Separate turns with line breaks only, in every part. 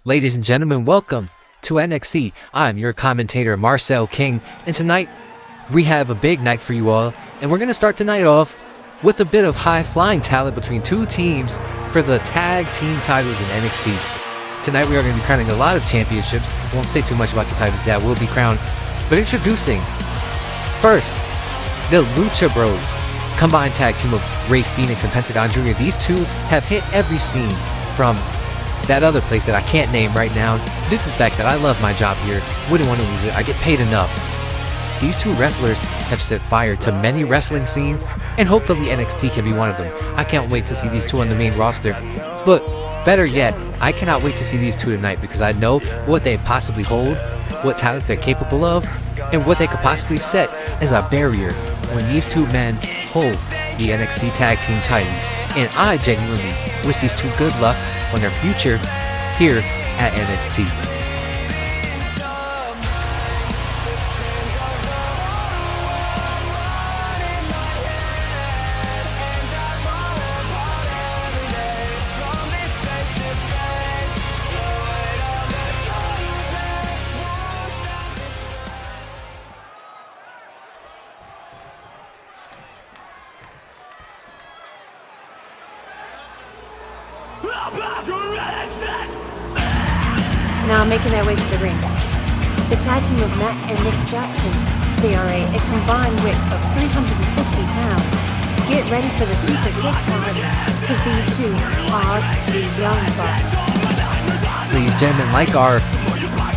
Ladies and gentlemen, welcome to NXT. I'm your commentator, Marcel King, and tonight we have a big night for you all, and we're going to start tonight off with a bit of high-flying talent between two teams for the tag team titles in NXT. Tonight we are going to be crowning a lot of championships. I won't say too much about the titles that will be crowned, but introducing first the Lucha Bros, combined tag team of Rey Fenix and Pentagon Jr. These two have hit every scene from that other place that I can't name right now due to the fact that I love my job here, wouldn't want to lose it, I get paid enough. These two wrestlers have set fire to many wrestling scenes, and hopefully NXT can be one of them. I can't wait to see these two on the main roster, but better yet, I cannot wait to see these two tonight because I know what they possibly hold, what talents they're capable of, and what they could possibly set as a barrier when these two men hold the NXT Tag Team titles. And I genuinely wish these two good luck on their future here at NXT.
Now making their way to the ring, the tag team of Matt and Nick Jackson. They are a combined weight of 350 pounds. Get ready for the super kick time, because these two are the Young Bucks.
Ladies and gentlemen, like our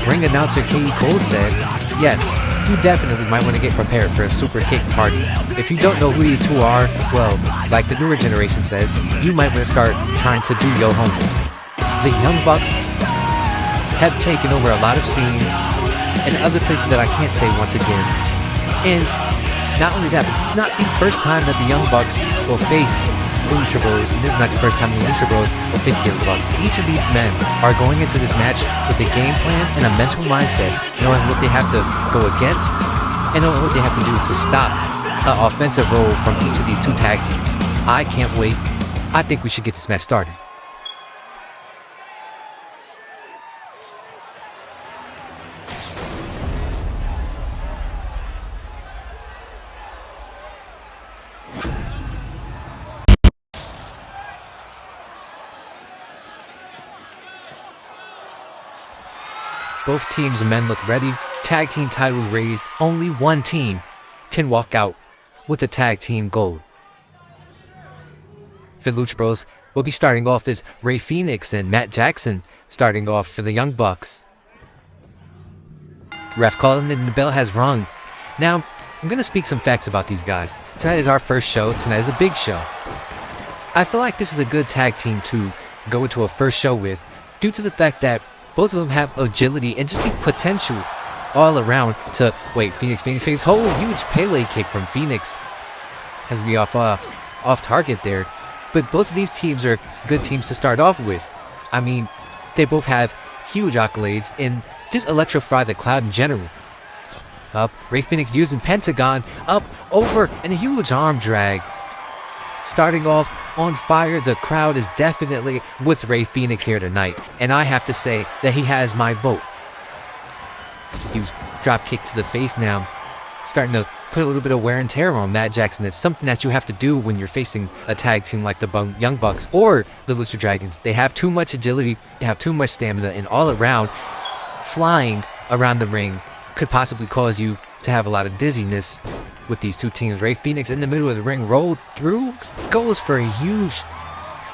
ring announcer Katie Cole said, yes, you definitely might want to get prepared for a super kick party. If you don't know who these two are, well, like the newer generation says, you might want to start trying to do your homework. The Young Bucks have taken over a lot of scenes and other places that I can't say once again. And not only that, but this is not the first time that the Young Bucks will face the Lucha Bros, and this is not the first time the Lucha Bros will face the Young Bucks. Each of these men are going into this match with a game plan and a mental mindset, knowing what they have to go against and knowing what they have to do to stop an offensive role from each of these two tag teams. I can't wait. I think we should get this match started. Both teams' men look ready, tag team titles raised, only one team can walk out with the tag team gold. For the Lucha Bros, will be starting off as Rey Fenix and Matt Jackson starting off for the Young Bucks. Ref calling and the bell has rung. Now, I'm going to speak some facts about these guys. Tonight is our first show, tonight is a big show. I feel like this is a good tag team to go into a first show with, due to the fact that both of them have agility and just the potential all around to... Wait, Phoenix. Oh, huge Pele kick from Phoenix. Has me off target there. But both of these teams are good teams to start off with. I mean, they both have huge accolades and just electrify the crowd in general. Up, Rey Fenix using Pentagon, up, over, and a huge arm drag. Starting off on fire, the crowd is definitely with Rey Fenix here tonight, and I have to say that he has my vote. Huge drop kick to the face now, starting to put a little bit of wear and tear on Matt Jackson. It's something that you have to do when you're facing a tag team like the Young Bucks or the Lucha Dragons. They have too much agility, they have too much stamina, and all around, flying around the ring could possibly cause you to have a lot of dizziness with these two teams. Rey Fenix in the middle of the ring, rolled through, goes for a huge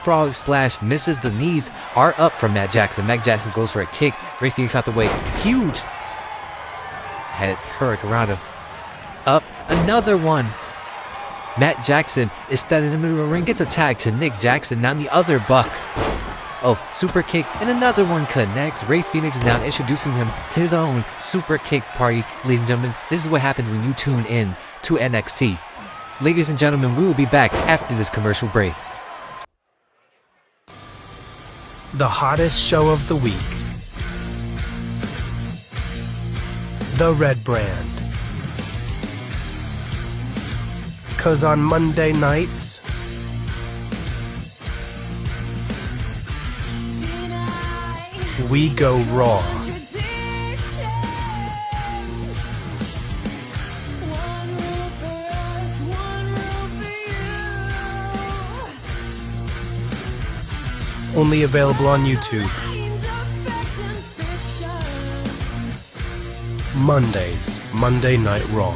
frog splash, misses. The knees are up from Matt Jackson. Matt Jackson goes for a kick. Rey Fenix out the way, huge head hurricanrana. Up, another one. Matt Jackson is standing in the middle of the ring, gets a tag to Nick Jackson, now the other Buck. Oh, super kick, and another one connects. Rey Fenix is now introducing him to his own super kick party. Ladies and gentlemen, this is what happens when you tune in to NXT. Ladies and gentlemen, we will be back after this commercial break.
The hottest show of the week. The Red Brand. 'Cause on Monday nights, we go raw. Only available on YouTube. Mondays, Monday Night Raw.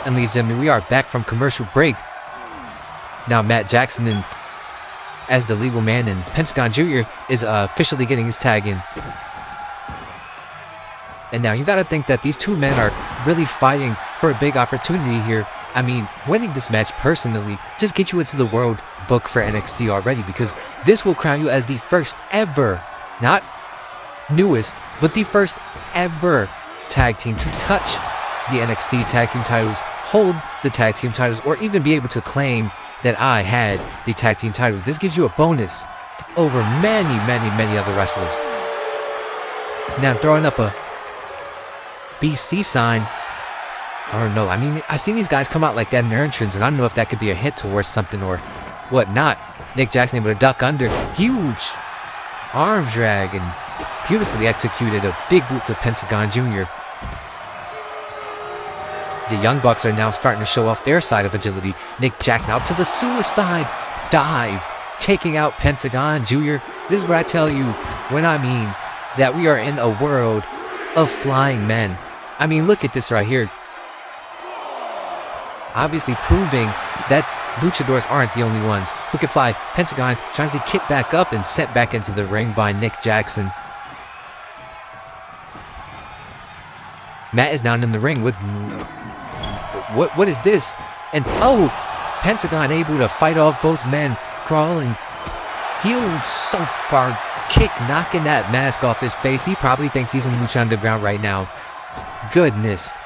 And ladies and gentlemen, we are back from commercial break. Now Matt Jackson, as the legal man, and Pentagon Jr. is officially getting his tag in. And now you gotta think that these two men are really fighting for a big opportunity here. I mean, winning this match personally just gets you into the world book for NXT already, because this will crown you as the first ever, not newest, but the first ever tag team to touch the NXT tag team titles, hold the tag team titles, or even be able to claim that I had the tag team titles. This gives you a bonus over many other wrestlers. Now throwing up a BC sign, I don't know. I mean, I've seen these guys come out like that in their entrance, and I don't know if that could be a hint towards something or whatnot. Nick Jackson able to duck under. Huge arm drag and beautifully executed a big boot to Pentagon Jr. The Young Bucks are now starting to show off their side of agility. Nick Jackson out to the suicide dive, taking out Pentagon Jr. This is what I tell you when I mean that we are in a world of flying men. I mean, look at this right here. Obviously proving that luchadors aren't the only ones who can fly. Pentagon tries to kick back up and sent back into the ring by Nick Jackson. Matt is down in the ring with... What is this? And oh, Pentagon able to fight off both men, crawling. Huge so far kick, knocking that mask off his face. He probably thinks he's in Lucha Underground right now. Goodness.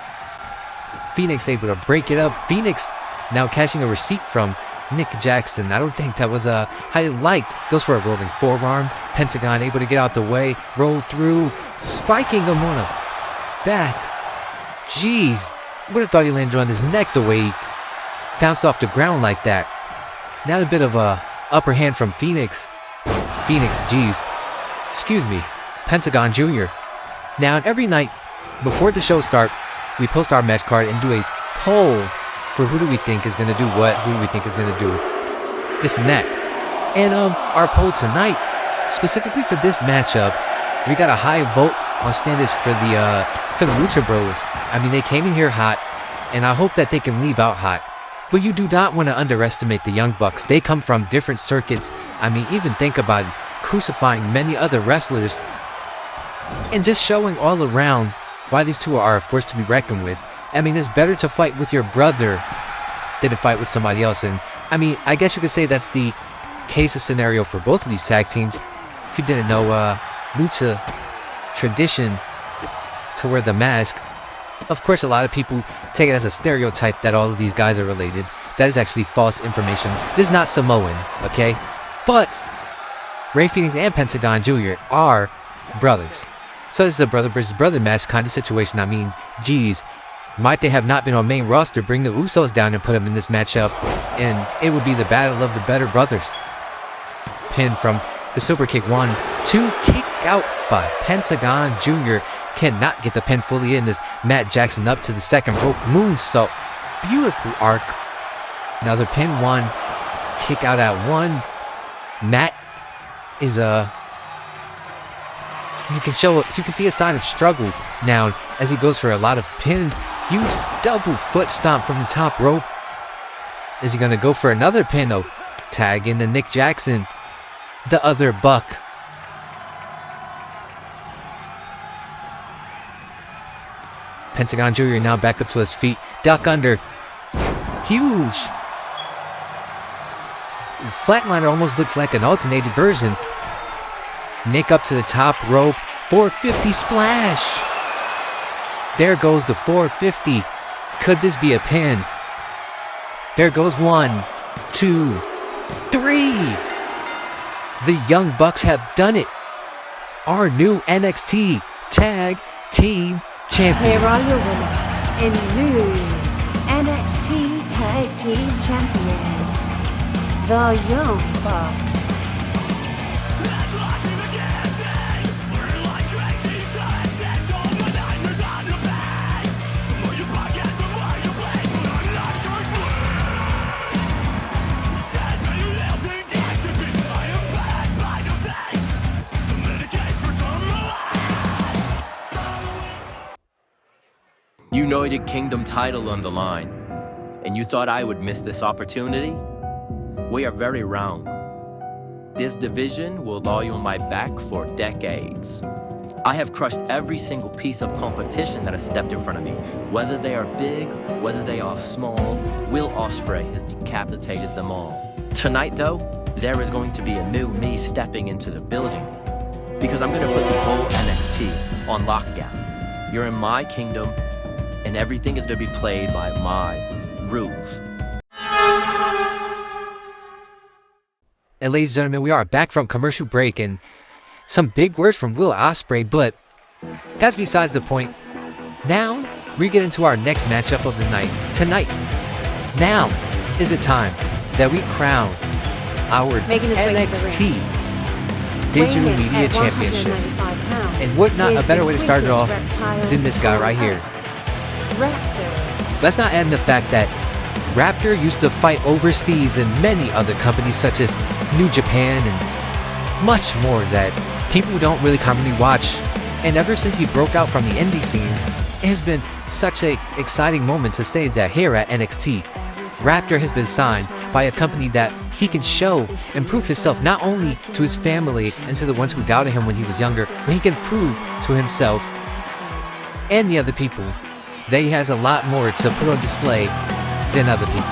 Phoenix able to break it up. Phoenix now catching a receipt from Nick Jackson. I don't think that was how you liked. Goes for a rolling forearm. Pentagon able to get out the way, roll through, spiking him on a back. Jeez. Would have thought he landed on his neck the way he bounced off the ground like that. Now a bit of a upper hand from Phoenix. Jeez. Excuse me. Pentagon Jr. Now every night before the show starts, we post our match card and do a poll for who do we think is going to do what, who do we think is going to do this and that. And our poll tonight, specifically for this matchup, we got a high vote on standards for the Lucha Bros. I mean, they came in here hot, and I hope that they can leave out hot. But you do not want to underestimate the Young Bucks. They come from different circuits. I mean, even think about it, crucifying many other wrestlers and just showing all around why these two are a force to be reckoned with. I mean, it's better to fight with your brother than to fight with somebody else. And I mean, I guess you could say that's the case of scenario for both of these tag teams. If you didn't know, Lucha tradition to wear the mask. Of course, a lot of people take it as a stereotype that all of these guys are related. That is actually false information. This is not Samoan, okay? But Rey Fenix and Pentagon Jr. are brothers. So this is a brother versus brother match kind of situation. I mean, geez, might they have not been on main roster, bring the Usos down and put them in this matchup, and it would be the battle of the better brothers. Pin from the super kick 1, 2, kick out by Pentagon Jr. Cannot get the pin fully in. This Matt Jackson up to the second rope moonsault. Beautiful arc. Another pin 1. Kick out at 1. Matt is you can see a sign of struggle now as he goes for a lot of pins. Huge double foot stomp from the top rope. Is he gonna go for another pin? Oh, tag in the Nick Jackson, the other Buck. Pentagon Jr. now back up to his feet. Duck under. Huge. Flatliner almost looks like an alternated version. Nick up to the top rope. 450 splash. There goes the 450. Could this be a pin? There goes 1, 2, 3. The Young Bucks have done it. Our new NXT Tag Team Champions.
Here are your winners in new NXT Tag Tag Team Champions, the Young Bucks.
United Kingdom title on the line, and you thought I would miss this opportunity? We are very wrong. This division will lie on my back for decades. I have crushed every single piece of competition that has stepped in front of me. Whether they are big, whether they are small, Will Ospreay has decapitated them all. Tonight, though, there is going to be a new me stepping into the building, because I'm going to put the whole NXT on lockdown. You're in my kingdom, and everything is to be played by my rules.
And ladies and gentlemen, we are back from commercial break, and some big words from Will Ospreay, but that's besides the point. Now, we get into our next matchup of the night. Tonight, now is the time that we crown our NXT Digital Media Championship. And what not a better way to start it off than this guy right here.
Raptor.
Let's not add in the fact that Raptor used to fight overseas in many other companies such as New Japan and much more that people don't really commonly watch. And ever since he broke out from the indie scenes, it has been such an exciting moment to say that here at NXT, Raptor has been signed by a company that he can show and prove himself not only to his family and to the ones who doubted him when he was younger, but he can prove to himself and the other people that he has a lot more to put on display than other people.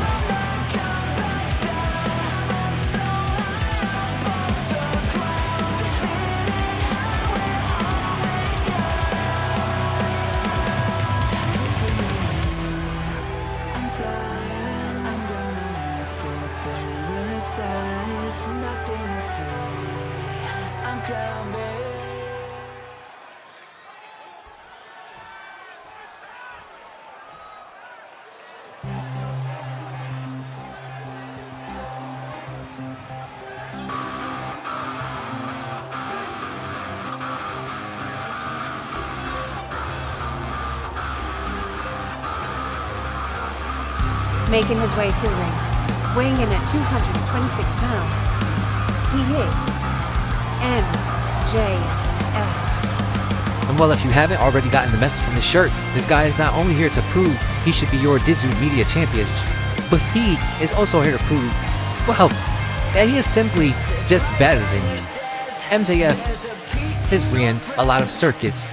Making his way to the ring, weighing in at 226 pounds, he is MJF.
And well, if you haven't already gotten the message from the shirt, this guy is not only here to prove he should be your Digital Media Champion, but he is also here to prove, well, that he is simply just better than you. MJF has ran a lot of circuits,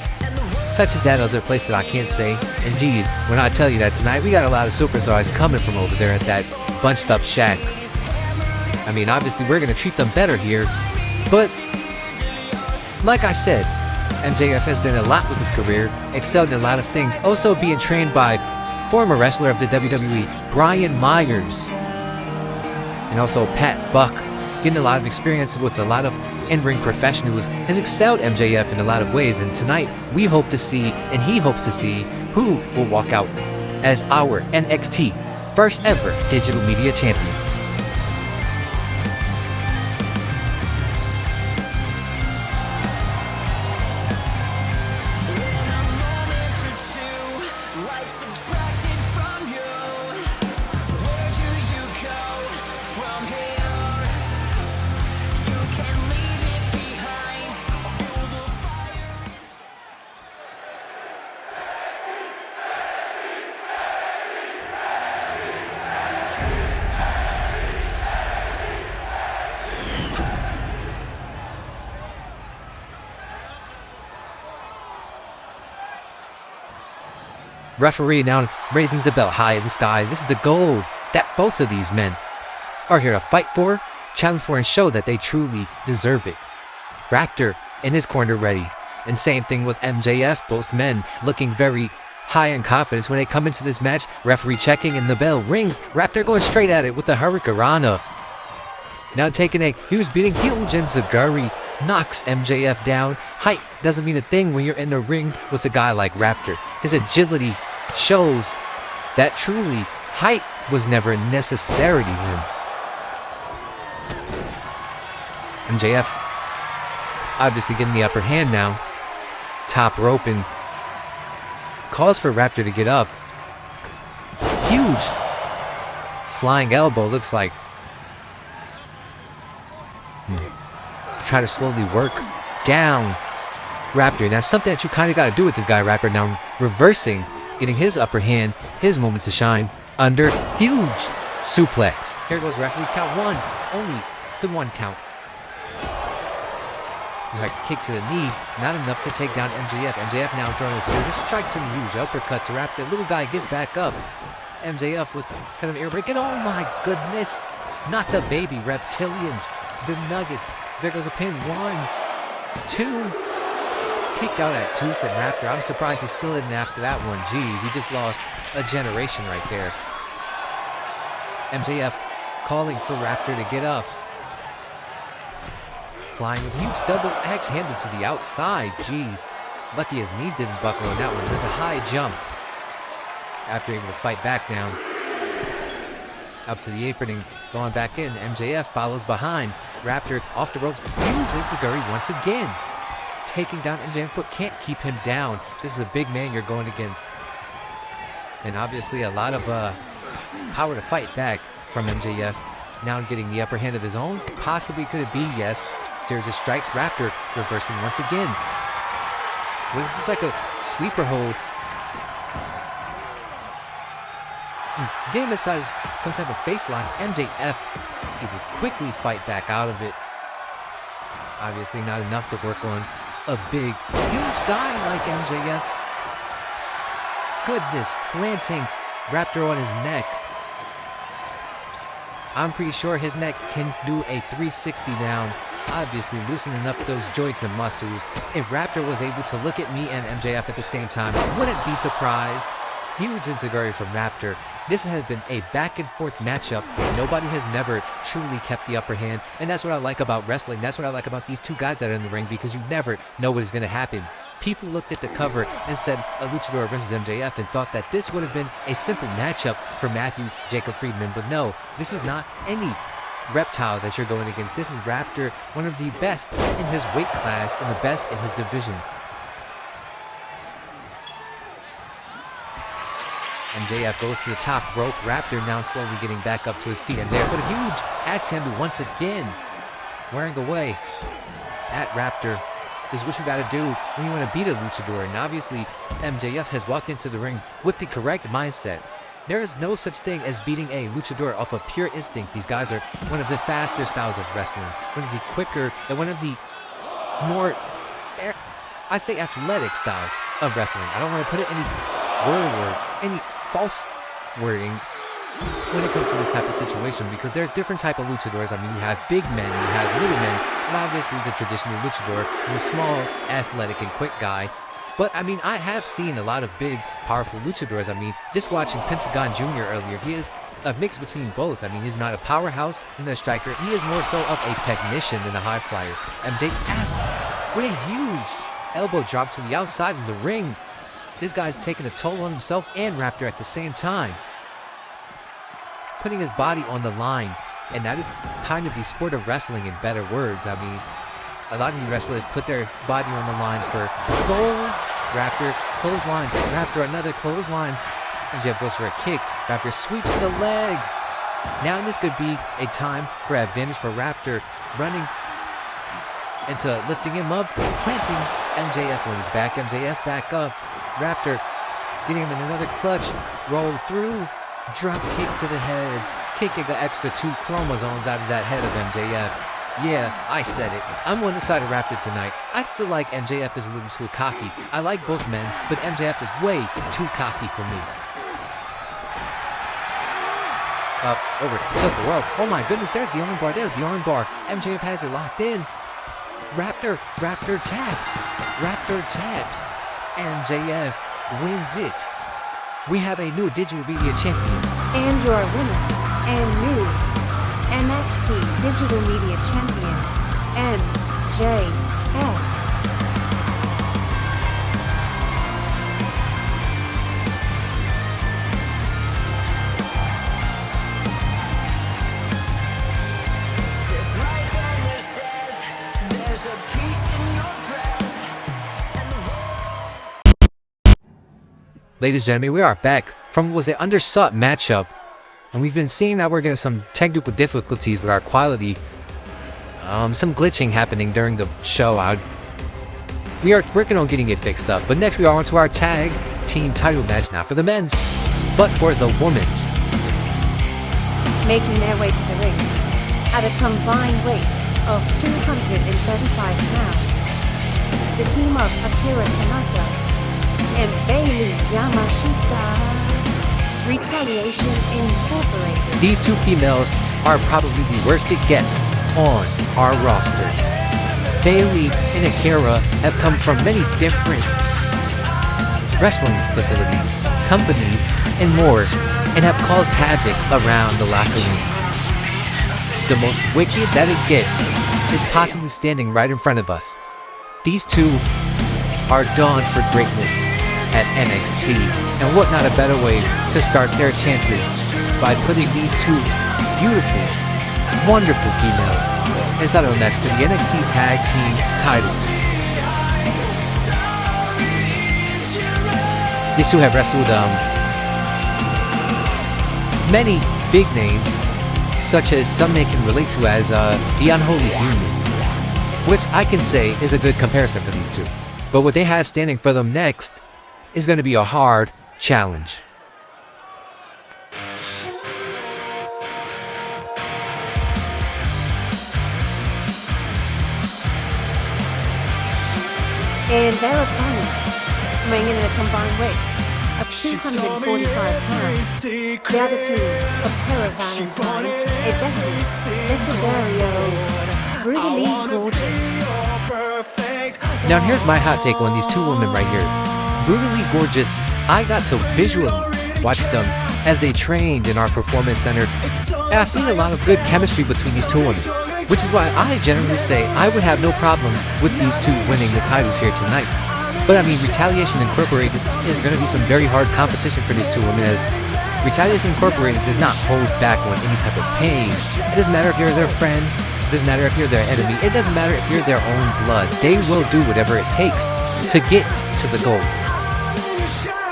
such as that other place that I can't say. And geez, when I tell you that tonight, we got a lot of superstars coming from over there at that bunched up shack. I mean, obviously we're going to treat them better here, but like I said, MJF has done a lot with his career, excelled in a lot of things, also being trained by former wrestler of the WWE, Brian Myers, and also Pat Buck, getting a lot of experience with a lot of in-ring professionals, has excelled MJF in a lot of ways, and tonight we hope to see, and he hopes to see, who will walk out as our NXT first ever Digital Media Champion. Referee now raising the belt high in the sky. This is the gold that both of these men are here to fight for, challenge for, and show that they truly deserve it. Raptor in his corner ready. And same thing with MJF, both men looking very high in confidence when they come into this match. Referee checking and the bell rings. Raptor going straight at it with the Hurricanrana. Now taking a huge beating, heel Enziguri knocks MJF down. Height doesn't mean a thing when you're in the ring with a guy like Raptor. His agility shows that truly height was never necessary to him. MJF obviously getting the upper hand now. Top rope and calls for Raptor to get up. Huge flying elbow, looks like. Try to slowly work down Raptor. Now something that you kind of got to do with this guy, Raptor. Now reversing, getting his upper hand, his moment to shine. Under huge suplex. Here goes referee's count. One. Only the one count. Like kick to the knee, not enough to take down MJF. MJF now throwing a series, strikes in the huge uppercut to Raptor. Little guy gets back up. MJF with kind of an air break, and oh my goodness, not the baby reptilians, the Nuggets. There goes a pin. 1, 2. Kick out at 2 from Raptor. I'm surprised he still isn't after that one. Jeez, he just lost a generation right there. MJF calling for Raptor to get up. Flying with a huge double axe handle to the outside. Jeez. Lucky his knees didn't buckle on that one. There's a high jump. After able to fight back down. Up to the apron and going back in. MJF follows behind. Raptor off the ropes. Huge enziguri once again. Taking down MJF, but can't keep him down. This is a big man you're going against. And obviously a lot of power to fight back from MJF. Now getting the upper hand of his own. Possibly could it be? Yes. Series of strikes. Raptor reversing once again. Well, this looks like a sleeper hold. Getting inside some type of face lock. MJF, he will quickly fight back out of it. Obviously not enough to work on a big, huge guy like MJF. Goodness, planting Raptor on his neck. I'm pretty sure his neck can do a 360 down. Obviously loosening up those joints and muscles. If Raptor was able to look at me and MJF at the same time, I wouldn't be surprised. Huge enziguri from Raptor. This has been a back and forth matchup. Nobody has never truly kept the upper hand. And that's what I like about wrestling. That's what I like about these two guys that are in the ring, because you never know what is going to happen. People looked at the cover and said a luchador versus MJF and thought that this would have been a simple matchup for Matthew Jacob Friedman. But no, this is not any reptile that you're going against. This is Raptor, one of the best in his weight class and the best in his division. MJF goes to the top rope. Raptor now slowly getting back up to his feet. MJF with a huge axe handle once again. Wearing away at Raptor. This is what you got to do when you want to beat a luchador. And obviously, MJF has walked into the ring with the correct mindset. There is no such thing as beating a luchador off of pure instinct. These guys are one of the faster styles of wrestling. One of the quicker and one of the more, I say, athletic styles of wrestling. I don't want to put it any false wording when it comes to this type of situation, because there's different type of luchadors. I mean, you have big men, you have little men, and obviously the traditional luchador is a small, athletic, and quick guy. But I mean, I have seen a lot of big, powerful luchadors. I mean, just watching Pentagon Jr. earlier, he is a mix between both. I mean, he's not a powerhouse and a striker. He is more so of a technician than a high flyer. MJF with a huge elbow drop to the outside of the ring. This guy's taking a toll on himself and Raptor at the same time. Putting his body on the line. And that is kind of the sport of wrestling in better words. I mean, a lot of these wrestlers put their body on the line for goals. Raptor, clothesline. Raptor, another clothesline. MJF goes for a kick. Raptor sweeps the leg. Now this could be a time for advantage for Raptor. Running into lifting him up. Planting MJF on his back. MJF back up. Raptor getting him in another clutch. Roll through. Drop kick to the head. Kicking an extra 2 chromosomes out of that head of MJF. Yeah, I said it. I'm on the side of Raptor tonight. I feel like MJF is a little too cocky. I like both men, but MJF is way too cocky for me. Up, over, to the rope. Oh my goodness, there's the arm bar. There's the arm bar. MJF has it locked in. Raptor taps. Raptor taps. MJF wins it. We have a new digital media champion.
And your winner, and new NXT Digital Media Champion, MJF.
Ladies and gentlemen, we are back from what was an undersought matchup, and we've been seeing that we're getting some technical difficulties with our quality. Some glitching happening during the show. We are working on getting it fixed up, but next we are on to our tag team title match, not for the men's, but for the women's.
Making their way to the ring at a combined weight of 235 pounds, the team of Akira Tanaka and Bailey Yamashita, Retaliation Incorporated.
These two females are probably the worst it gets on our roster. Bailey and Akira have come from many different wrestling facilities, companies, and more, and have caused havoc around the locker room. The most wicked that it gets is possibly standing right in front of us. These two are dawned for greatness at NXT, and what not a better way to start their chances by putting these two beautiful, wonderful females inside of a match for the NXT Tag Team titles. These two have wrestled many big names, such as some they can relate to as the Unholy Union, which I can say is a good comparison for these two. But what they have standing for them next is going to be a hard challenge.
And their opponents, weighing in at a combined weight of 245 pounds, the other team of Terra Valentine and Desiderio, brutally gorgeous.
Now here's my hot take on these two women right here. Brutally gorgeous, I got to visually watch them as they trained in our performance center, and I've seen a lot of good chemistry between these two women, which is why I generally say I would have no problem with these two winning the titles here tonight. But I mean, Retaliation Incorporated is going to be some very hard competition for these two women, as Retaliation Incorporated does not hold back on any type of pain. It doesn't matter if you're their friend, it doesn't matter if you're their enemy, it doesn't matter if you're their own blood. They will do whatever it takes to get to the goal.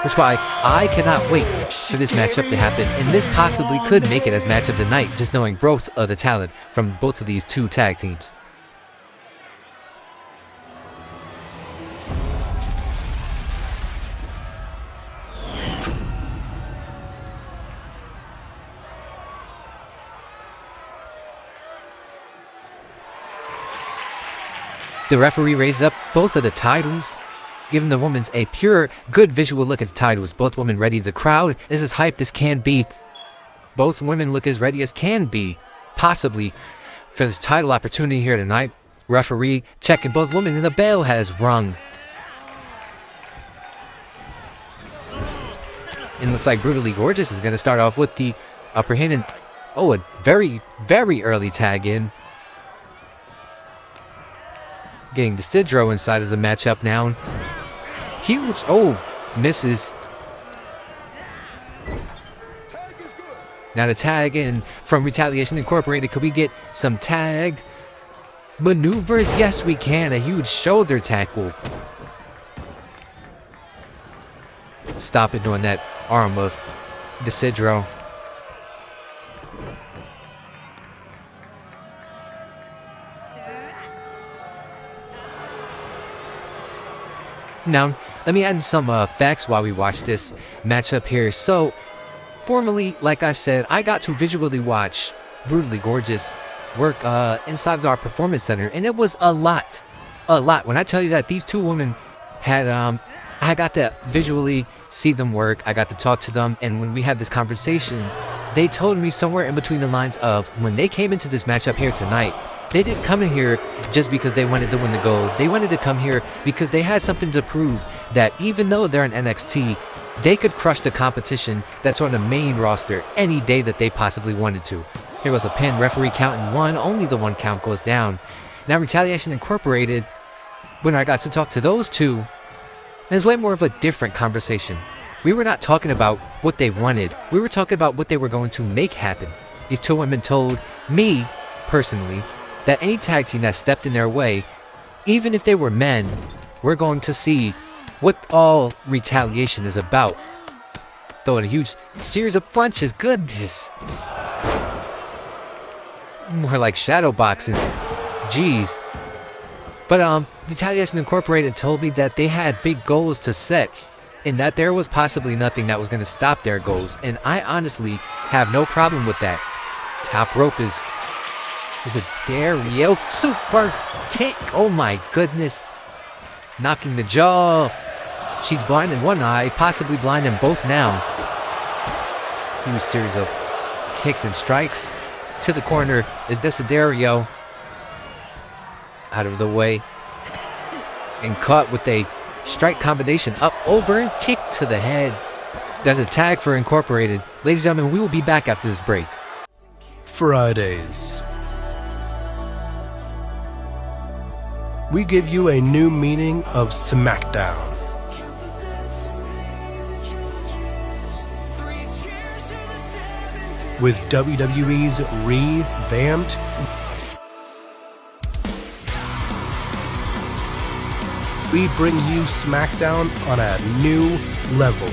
Which is why I cannot wait for this matchup to happen, and this possibly could make it as match of the night, just knowing both of the talent from both of these two tag teams. The referee raised up both of the titles, giving the women's a pure, good visual look at the titles. Both women ready. The crowd is as hyped as can be. Both women look as ready as can be, possibly, for this title opportunity here tonight. Referee checking both women, and the bell has rung. And looks like Brutally Gorgeous is going to start off with the upper hand, and oh, a very, very early tag in. Getting Desidro inside of the matchup now. Huge, oh, misses. Now to tag in from Retaliation Incorporated. Could we get some tag maneuvers? Yes, we can. A huge shoulder tackle. Stop it on that arm of Desidro. Now, let me add in some facts while we watch this matchup here. So, formerly, like I said, I got to visually watch Brutally Gorgeous work inside of our performance center, and it was a lot. When I tell you that these two women had, I got to visually see them work, I got to talk to them, and when we had this conversation, they told me somewhere in between the lines of, when they came into this matchup here tonight, they didn't come in here just because they wanted to win the gold. They wanted to come here because they had something to prove, that even though they're in NXT, they could crush the competition that's on the main roster any day that they possibly wanted to. Here was a pin, referee counting one, only the one count goes down. Now Retaliation Incorporated, when I got to talk to those two, there's way more of a different conversation. We were not talking about what they wanted, we were talking about what they were going to make happen. These two women told me, personally, that any tag team that stepped in their way even if they were men, we're going to see what all retaliation is about. Throwing a huge series of punches, goodness. More like shadow boxing. Jeez. But Retaliation Incorporated told me that they had big goals to set, and that there was possibly nothing that was going to stop their goals, and I honestly have no problem with that. Top rope is a Dario super kick. Oh my goodness. Knocking the jaw off. She's blind in one eye, possibly blind in both now. Huge series of kicks and strikes. To the corner is Desiderio. Out of the way. And caught with a strike combination up, over, and kick to the head. There's a tag for Incorporated. Ladies and gentlemen, we will be back after this break.
Fridays. We give you a new meaning of SmackDown. With WWE's revamped we bring you SmackDown on a new level.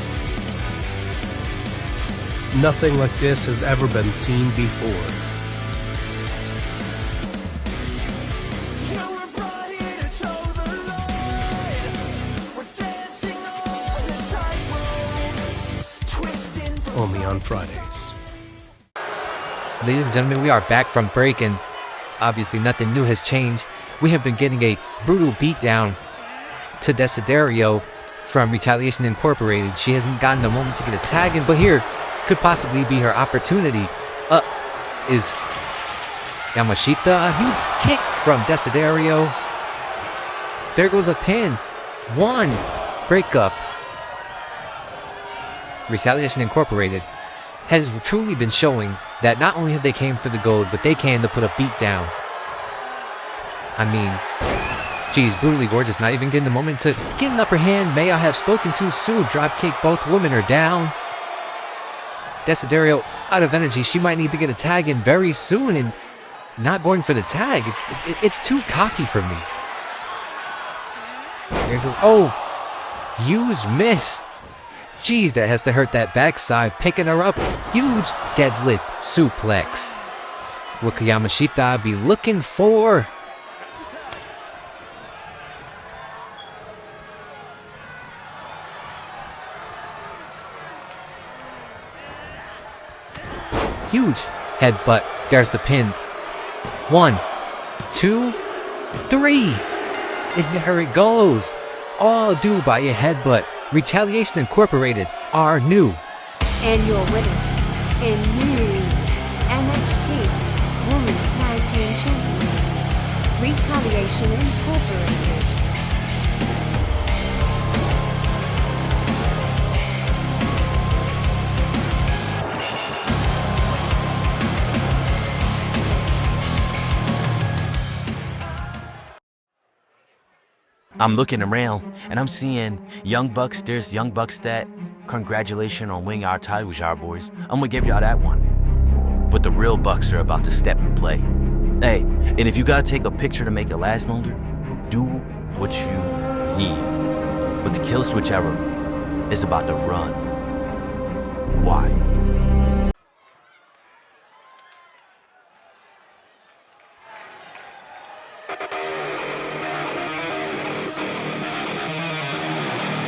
Nothing like this has ever been seen before. Only on Fridays.
Ladies and gentlemen, we are back from break, and obviously nothing new has changed. We have been getting a brutal beatdown to Desiderio from Retaliation Incorporated. She hasn't gotten a moment to get a tag in, but here could possibly be her opportunity. Is Yamashita. A huge kick from Desiderio. There goes a pin. One breakup. Retaliation Incorporated has truly been showing that not only have they came for the gold, but they came to put a beat down. I mean, geez, brutally gorgeous, not even getting the moment to get an upper hand. May I have spoken too soon? Drop kick, both women are down. Desiderio out of energy. She might need to get a tag in very soon, and not going for the tag. It's too cocky for me. Huge miss. Jeez, that has to hurt that backside. Picking her up. Huge deadlift suplex. What could Yamashita be looking for? Huge headbutt. There's the pin. 1, 2, 3. And there it goes. All due by a headbutt. Retaliation Incorporated are new.
And your winners, in new NXT Women's Tag Team Champions, Retaliation Incorporated.
I'm looking around and I'm seeing Young Bucks, there's Young Bucks that. Congratulations on winning our title, y'all boys. I'm gonna give y'all that one. But the real Bucks are about to step and play. Hey, and if you gotta take a picture to make it last longer, do what you need. But the Kill Switch era is about to run. Why?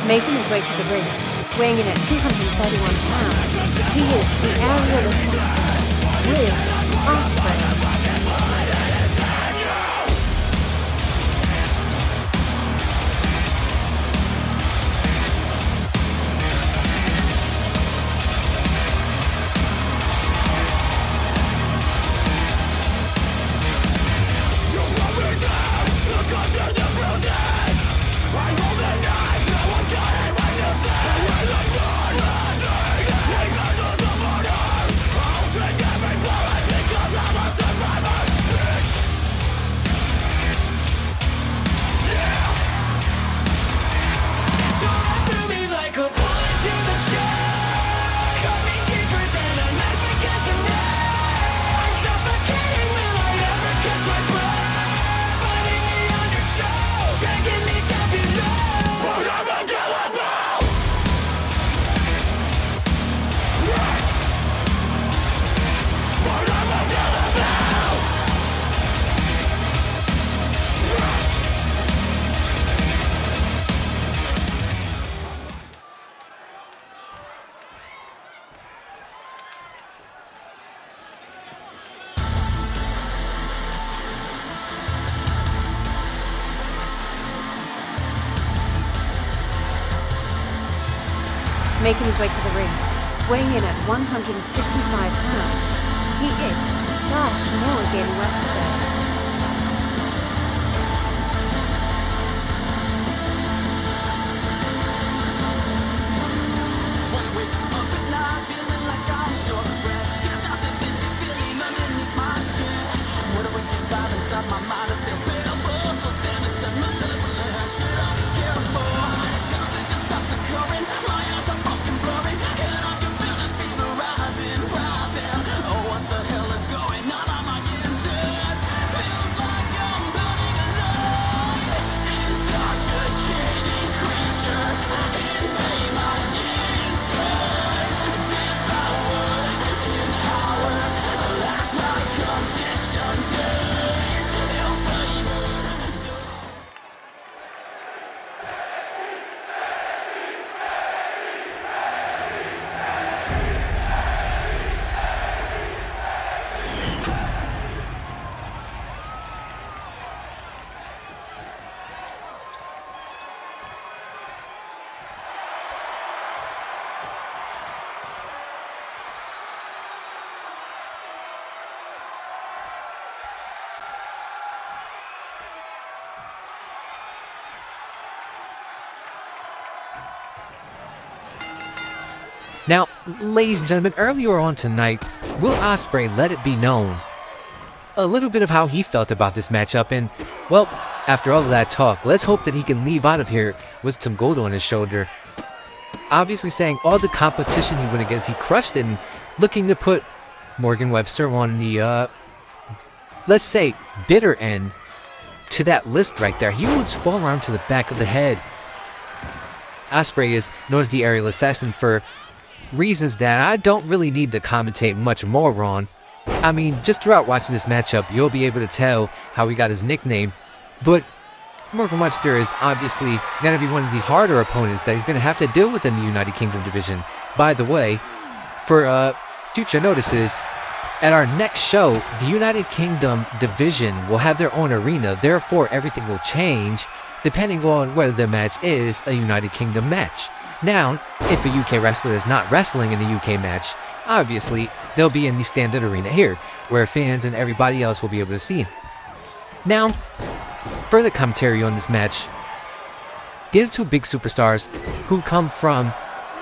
Making his way to the ring, weighing in at 231 pounds, he is the aerial assassin with Osprey. making his way to the ring, weighing in at 165 pounds. He is Flash Morgan Webster.
Now, ladies and gentlemen, earlier on tonight, Will Ospreay let it be known a little bit of how he felt about this matchup, and, well, after all of that talk, let's hope that he can leave out of here with some gold on his shoulder. Obviously saying all the competition he went against, he crushed it, and looking to put Morgan Webster on the, let's say, bitter end to that list right there. Huge forearm to the back of the head. Ospreay is known as the aerial assassin for reasons that I don't really need to commentate much more on. I mean, just throughout watching this matchup, you'll be able to tell how he got his nickname. But Morgan Webster is obviously going to be one of the harder opponents that he's going to have to deal with in the United Kingdom division. By the way, for future notices, at our next show, the United Kingdom division will have their own arena. Therefore, everything will change depending on whether the match is a United Kingdom match. Now, if a UK wrestler is not wrestling in the UK match, obviously they'll be in the standard arena here, where fans and everybody else will be able to see him. Now, further commentary on this match. These two big superstars who come from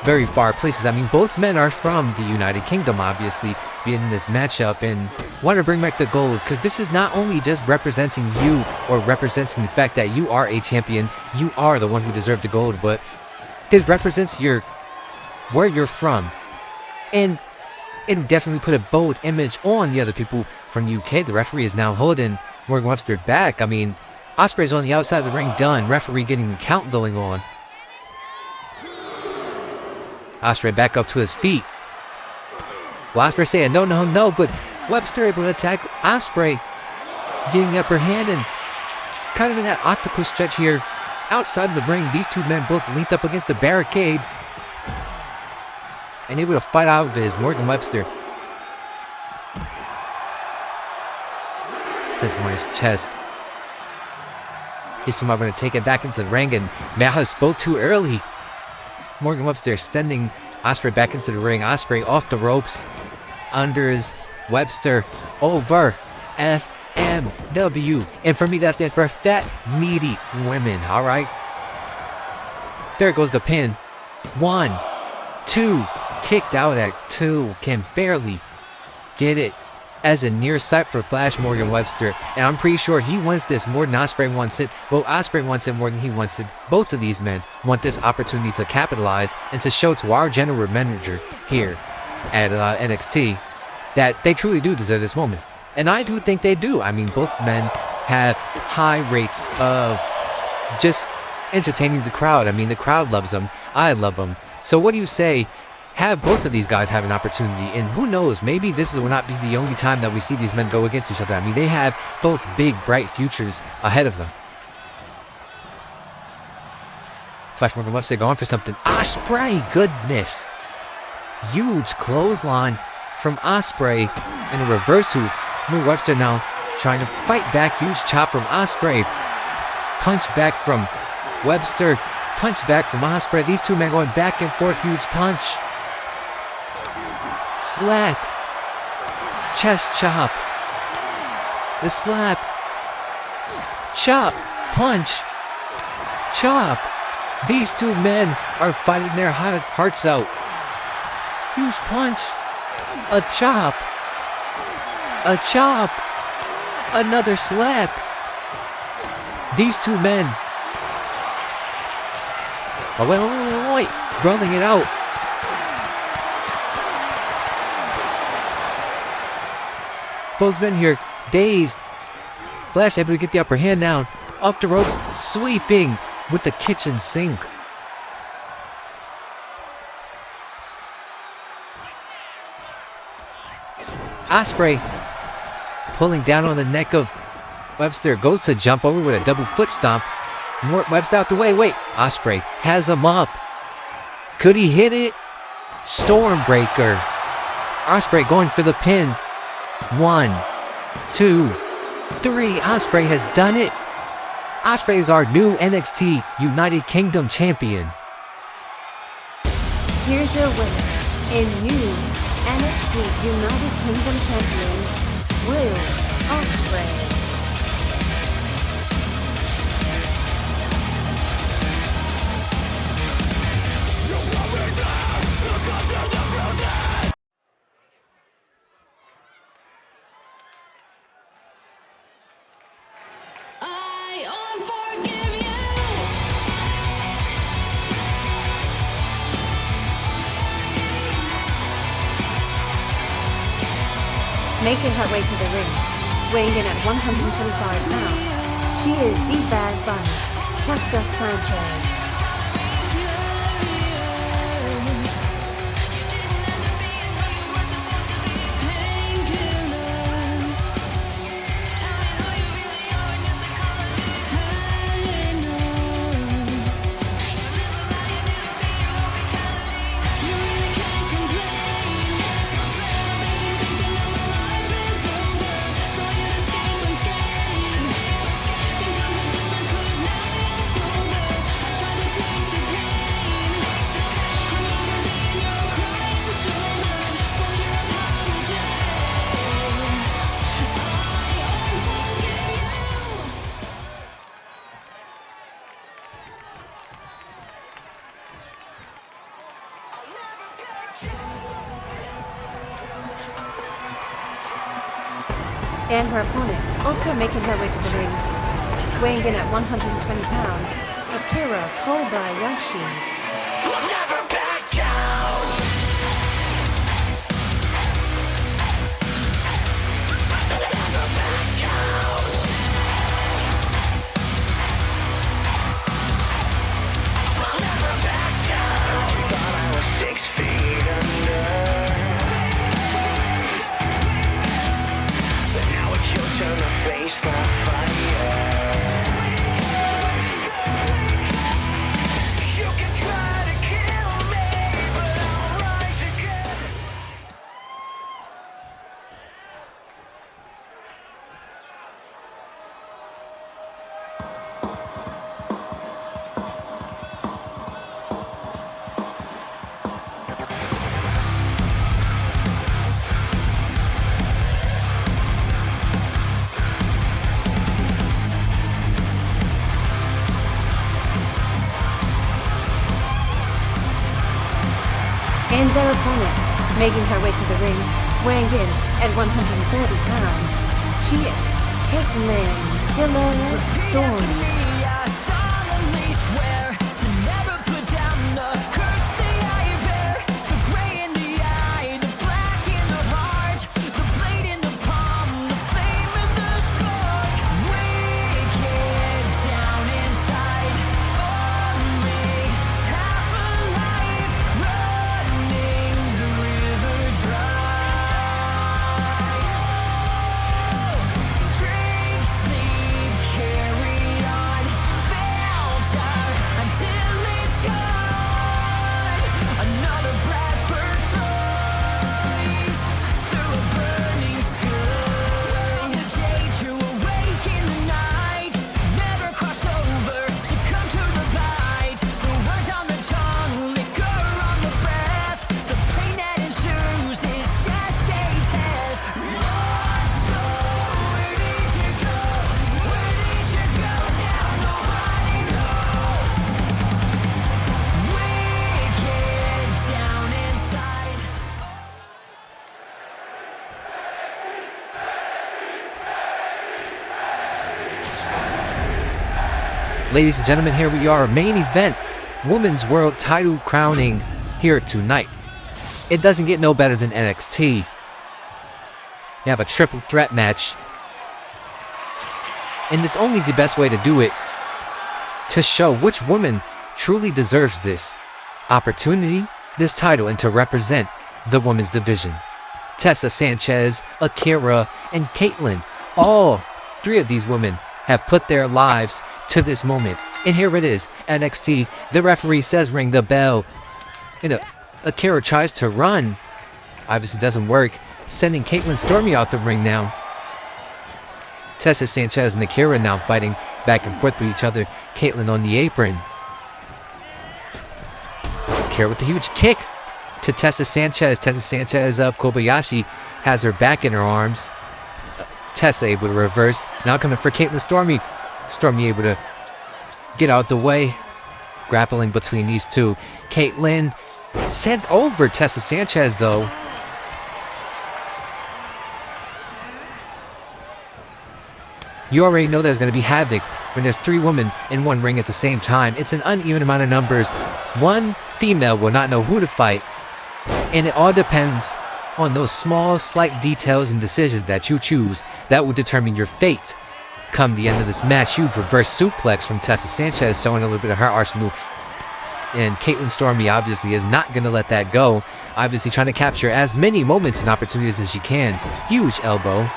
very far places. I mean, both men are from the United Kingdom, obviously, being in this matchup, and want to bring back the gold, because this is not only just representing you or representing the fact that you are a champion, you are the one who deserved the gold, but this represents where you're from, and it definitely put a bold image on the other people from the UK. The referee is now holding Morgan Webster back. I mean, Ospreay's on the outside of the ring done, referee getting the count going on. Ospreay back up to his feet. Well, Ospreay saying no, no, no, but Webster able to attack Ospreay, getting the upper hand, and kind of in that octopus stretch here. Outside of the ring, these two men both linked up against the barricade and able to fight out of his Morgan Webster. This on his chest. He's going to take it back into the ring, and Maha spoke too early. Morgan Webster extending Ospreay back into the ring. Ospreay off the ropes. Unders Webster over FMW. And for me, that stands for Fat Meaty Women, alright? There goes the pin. 1, 2. Kicked out at 2. Can barely get it as a near sight for Flash Morgan Webster. And I'm pretty sure he wants this more than Ospreay wants it. Well, Ospreay wants it more than he wants it. Both of these men want this opportunity to capitalize and to show to our general manager here at NXT that they truly do deserve this moment. And I do think they do. I mean, both men have high rates of just entertaining the crowd. I mean, the crowd loves them. I love them. So what do you say? Have both of these guys have an opportunity, and who knows, maybe this will not be the only time that we see these men go against each other. I mean, they have both big, bright futures ahead of them. Flash Morgan Webster going for something. Ospreay, goodness. Huge clothesline from Ospreay, and a reverse hook. Morgan Webster now trying to fight back. Huge chop from Ospreay. Punch back from Webster. punch back from Ospreay. These two men going back and forth. Huge punch. Slap. Chest chop. The slap. Chop. Punch. Chop. These two men are fighting their hearts out. Huge punch. A chop. A chop. Another slap. These two men. Oh, wait. Brawling it out. Both men here, dazed. Flash able to get the upper hand now. Off the ropes, sweeping with the kitchen sink. Ospreay pulling down on the neck of Webster. Goes to jump over with a double foot stomp. Webster out the way. Wait. Ospreay has him up. Could he hit it? Stormbreaker. Ospreay going for the pin. 1, 2, 3. Ospreay has done it. Ospreay is our new NXT United Kingdom champion.
Here's your winner, and new NXT United Kingdom champion, Will Ospreay. Making her way to the ring, weighing in at 125 pounds, she is the Bad Bunny, Chessa Sanchez. And her opponent, also making her way to the ring, weighing in at 120 pounds, Akira Kobayashi. And their opponent, making her way to the ring, weighing in at 130 pounds, she is Caitlin Killer Storm.
Ladies and gentlemen, here we are, main event, Women's World Title crowning here tonight. It doesn't get no better than NXT. You have a triple threat match. And this only is the best way to do it, to show which woman truly deserves this opportunity, this title, and to represent the women's division. Tessa Sanchez, Akira, and Caitlyn, all three of these women have put their lives to this moment. And here it is, NXT. The referee says ring the bell. Akira tries to run. Obviously doesn't work, sending Caitlyn Stormy out the ring now. Tessa Sanchez and Akira now fighting back and forth with each other. Caitlyn on the apron. Akira with the huge kick to Tessa Sanchez. Tessa Sanchez up. Kobayashi has her back in her arms. Tessa able to reverse. Now coming for Caitlyn Stormy. Stormy able to get out the way. Grappling between these two. Caitlyn sent over Tessa Sanchez though. You already know there's going to be havoc when there's three women in one ring at the same time. It's an uneven amount of numbers. One female will not know who to fight. And it all depends on those small, slight details and decisions that you choose that will determine your fate. Come the end of this match, huge reverse suplex from Tessa Sanchez, showing a little bit of her arsenal. And Caitlyn Stormy obviously is not going to let that go. Obviously trying to capture as many moments and opportunities as she can. Huge elbow.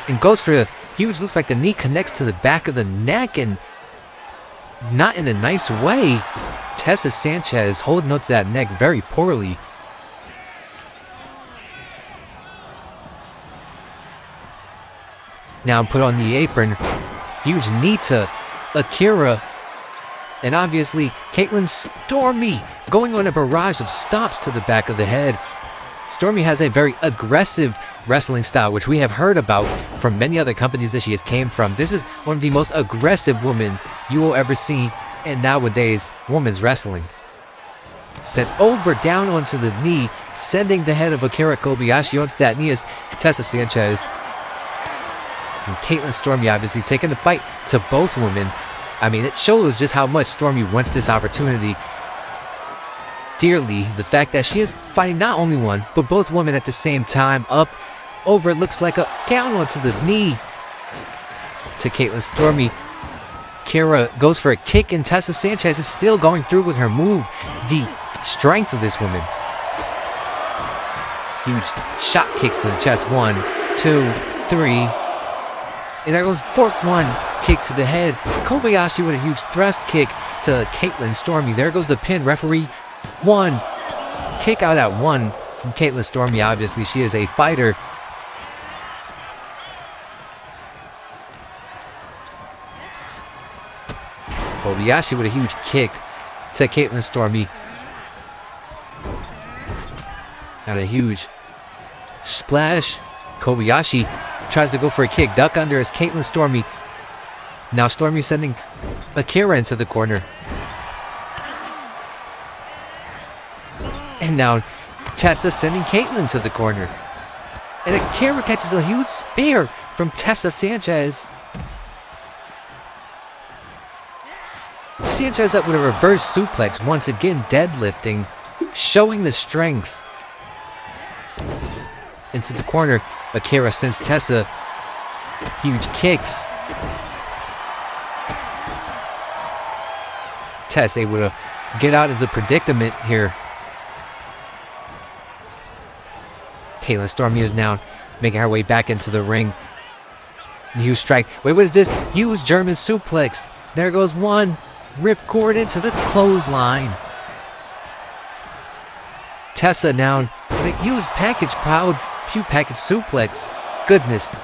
And goes for the huge, looks like the knee connects to the back of the neck and not in a nice way. Tessa Sanchez holding on to that neck very poorly. Now put on the apron. Huge knee to Akira. And obviously Caitlyn Stormy going on a barrage of stops to the back of the head. Stormy has a very aggressive wrestling style, which we have heard about from many other companies that she has came from. This is one of the most aggressive women you will ever see in nowadays women's wrestling. Sent over down onto the knee, sending the head of Akira Kobayashi onto that knee is Tessa Sanchez. And Caitlyn Stormy obviously taking the fight to both women. I mean, it shows just how much Stormy wants this opportunity dearly. The fact that she is fighting not only one, but both women at the same time. Up, over, it looks like a down onto the knee to Caitlyn Stormy. Kira goes for a kick, and Tessa Sanchez is still going through with her move. The strength of this woman. Huge shot kicks to the chest. 1, 2, 3. And there goes fourth one. Kick to the head. Kobayashi with a huge thrust kick to Caitlyn Stormy. There goes the pin. Referee 1. Kick out at 1 from Caitlyn Stormy. Obviously, she is a fighter. Kobayashi with a huge kick to Caitlyn Stormy. Got a huge splash. Kobayashi tries to go for a kick. Duck under as Caitlyn Stormy. Now Stormy sending Akira into the corner. And now Tessa sending Caitlyn to the corner. And Akira catches a huge spear from Tessa Sanchez. Sanchez up with a reverse suplex, once again deadlifting, showing the strength. Into the corner, Akira sends Tessa huge kicks. Tessa able to get out of the predicament here. Caitlyn Stormy is now making her way back into the ring. Huge strike. Wait, what is this? Huge German suplex. There goes one. Ripcord into the clothesline. Tessa down with a huge package suplex. Goodness.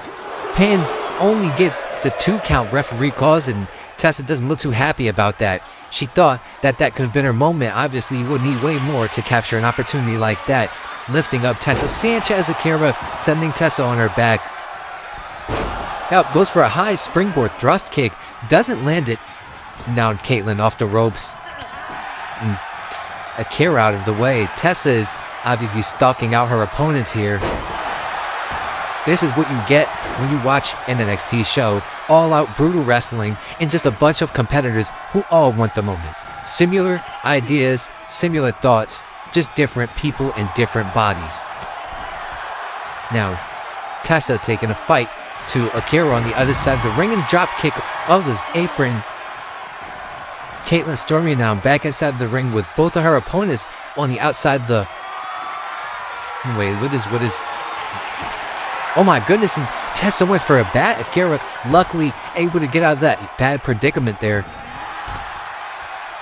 Pin only gets the 2 count referee calls, and Tessa doesn't look too happy about that. She thought that that could have been her moment. Obviously, you would need way more to capture an opportunity like that. Lifting up Tessa Sanchez. Akira sending Tessa on her back. Out goes for a high springboard thrust kick. Doesn't land it. Now Caitlyn off the ropes. And Akira out of the way. Tessa is obviously stalking out her opponents here. This is what you get when you watch an NXT show. all-out brutal wrestling, and just a bunch of competitors who all want the moment. Similar ideas, similar thoughts, just different people and different bodies. Now, Tessa taking a fight to Akira on the other side of the ring and drop kick of his apron. Caitlyn Stormy now back inside the ring with both of her opponents on the outside the... Wait, what is... Oh my goodness, and Tessa went for a bat. Akira luckily able to get out of that bad predicament there.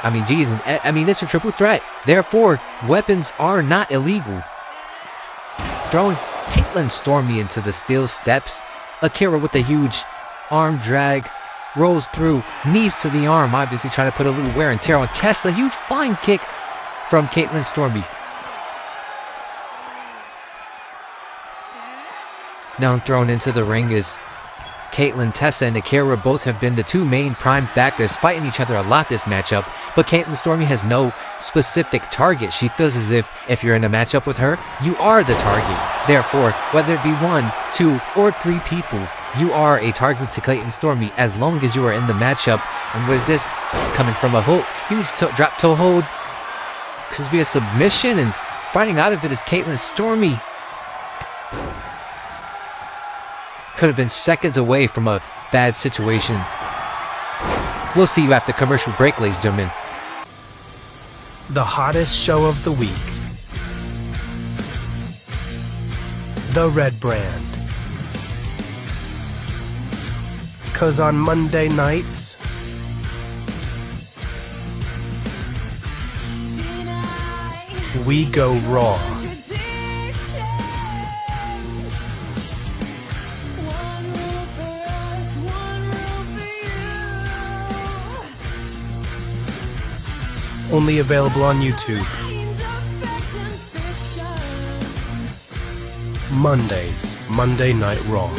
I mean, geez, it's a triple threat. Therefore, weapons are not illegal. Throwing Caitlyn Stormy into the steel steps. Akira with a huge arm drag. Rolls through, knees to the arm, obviously trying to put a little wear and tear on Tessa. Huge flying kick from Caitlyn Stormy. Now thrown into the ring is Caitlyn. Tessa and Akira both have been the two main prime factors, fighting each other a lot this matchup, but Caitlyn Stormy has no specific target. She feels as if you're in a matchup with her, you are the target. Therefore, whether it be 1, 2, or 3 people, you are a target to Caitlyn Stormy as long as you are in the matchup. And what is this? Coming from a huge drop toe hold. This will be a submission, and fighting out of it is Caitlyn Stormy. Could have been seconds away from a bad situation. We'll see you after commercial break, ladies and gentlemen.
The hottest show of the week. The Red Brand. 'Cause on Monday nights, we go raw. Only available on YouTube. Mondays, Monday Night Raw.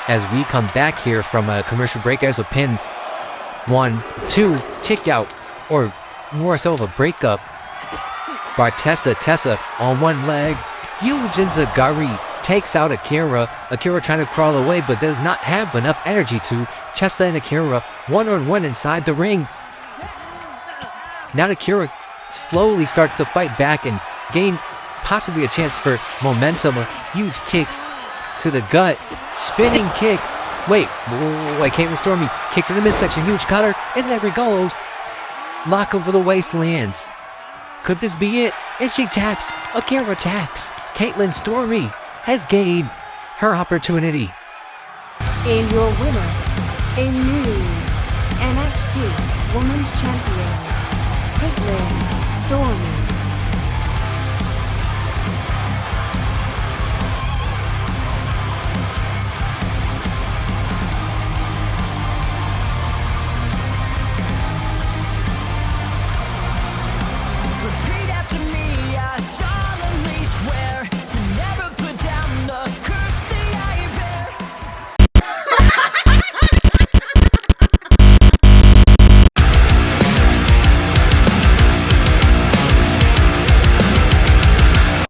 As we come back here from a commercial break, there's a pin. 1, 2, kick out, or more so of a breakup. By Tessa on one leg. Huge enziguri takes out Akira. Akira trying to crawl away, but does not have enough energy to. Tessa and Akira one-on-one inside the ring. Now Akira slowly starts to fight back and gain possibly a chance for momentum. Huge kicks to the gut. Spinning kick. Wait, Caitlyn Stormy kicks in the midsection. Huge cutter, and there it goes. Lock over the waist lands. Could this be it? And she taps. Akira taps. Caitlyn Stormy has gained her opportunity.
And your winner, a new NXT Women's Champion, Caitlyn Stormy.